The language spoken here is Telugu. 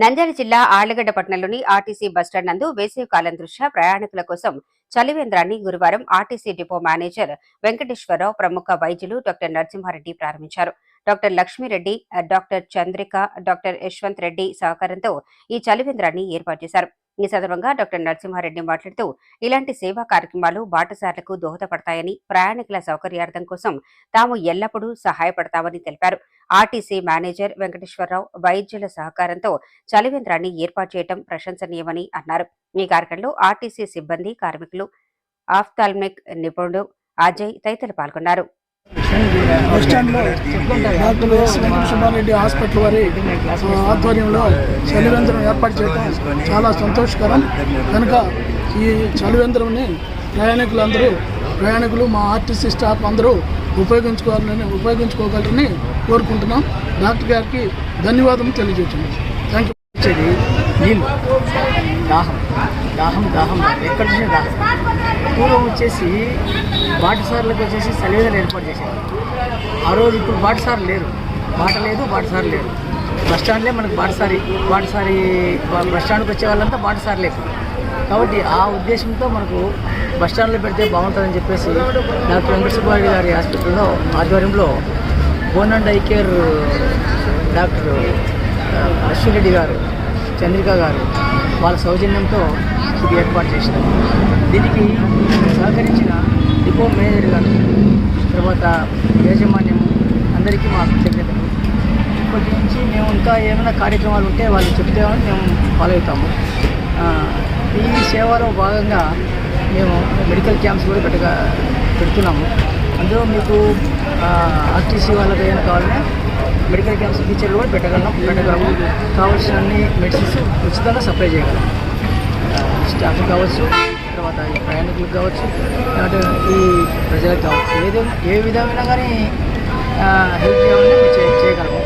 నంద్యాల జిల్లా ఆళ్లగడ్డ పట్టణంలోని ఆర్టీసీ బస్టాండ్ నందు వేసవి కాలం దృష్ట్యా ప్రయాణికుల కోసం చలివేంద్రాన్ని గురువారం ఆర్టీసీ డిపో మేనేజర్ వెంకటేశ్వరరావు, ప్రముఖ వైద్యులు డాక్టర్ నరసింహారెడ్డి ప్రారంభించారు. Doctor Lakshmi Reddy, doctor Chandrika, doctor Yashwant Reddy సహకారంతో ఈ చలివేంద్రాన్ని ఏర్పాటు చేశారు. ఈ సందర్భంగా డాక్టర్ నరసింహారెడ్డి మాట్లాడుతూ ఇలాంటి సేవా కార్యక్రమాలు బాటసార్లకు దోహదపడతాయని, ప్రయాణికుల సౌకర్యార్థం కోసం తాము ఎల్లప్పుడూ సహాయపడతామని తెలిపారు. ఆర్టీసీ మేనేజర్ వెంకటేశ్వరరావు వైద్యుల సహకారంతో చలివేంద్రాన్ని ఏర్పాటు చేయడం ప్రశంసనీయమని అన్నారు. ఈ కార్యక్రమంలో ఆర్టీసీ సిబ్బంది, కార్మికులు, ఆఫ్థాల్మిక్ నిపుణుడు అజయ్ తదితరులు పాల్గొన్నారు. బస్టాండ్లో డాక్టర్ ఎస్ వెంకటసుబ్బారెడ్డి హాస్పిటల్ వారి ఆధ్వర్యంలో చలివేంద్రం ఏర్పాటు చేయడం చాలా సంతోషకరం. కనుక ఈ చలివేంద్రంని ప్రయాణికులు మా ఆర్టీసీ స్టాఫ్ అందరూ ఉపయోగించుకోగలరని కోరుకుంటున్నాం. డాక్టర్ గారికి ధన్యవాదం తెలియజేస్తున్నాం. Thank you. నీళ్ళు దాహం ఎక్కడ చూసినా దాహం. పూర్వం వచ్చేసి బాటసార్లకు వచ్చేసి చలివేంద్రం ఏర్పాటు చేశారు. ఆ రోజు ఇప్పుడు బాటసార్లు లేరు, బాటసారి లేరు. బస్టాండ్లే మనకు బాటసారి బస్టాండ్కి వచ్చే వాళ్ళంతా బాటసారి లేరు. కాబట్టి ఆ ఉద్దేశంతో మనకు బస్టాండ్లో పెడితే బాగుంటుందని చెప్పేసి డాక్టర్ వెంకటసుబ్బారెడ్డి గారి హాస్పిటల్లో ఆధ్వర్యంలో bone and I care doctor Lakshmi Reddy గారు, చంద్రిక గారు వాళ్ళ సౌజన్యంతో ఇది ఏర్పాటు చేసినారు. దీనికి సహకరించిన డిపో మేనేజర్ గారు, తర్వాత యాజమాన్యం అందరికీ మా కృతజ్ఞతలు. ఇప్పటి నుంచి మేము ఇంకా ఏమైనా కార్యక్రమాలు ఉంటే వాళ్ళు చెప్తే మేము ఫాలో అవుతాము. ఈ సేవలో భాగంగా మేము మెడికల్ క్యాంప్స్ కూడా పెడుతున్నాము. అందులో మీకు ఆర్టీసీ వాళ్ళకి ఏమైనా కావాలనే మెడికల్ క్యాంప్స్ టీచర్లు కూడా పెట్టగలము. కావాల్సిన అన్ని మెడిసిన్స్ ఉచితంగా సప్లై చేయగలం. స్టాఫ్ కావచ్చు, తర్వాత ఈ ప్రయాణికులకు కావచ్చు, లేదంటే ఈ ప్రజలకు కావచ్చు, ఏ విధమైన కానీ హెల్ప్ చేయాలని చేయగలము.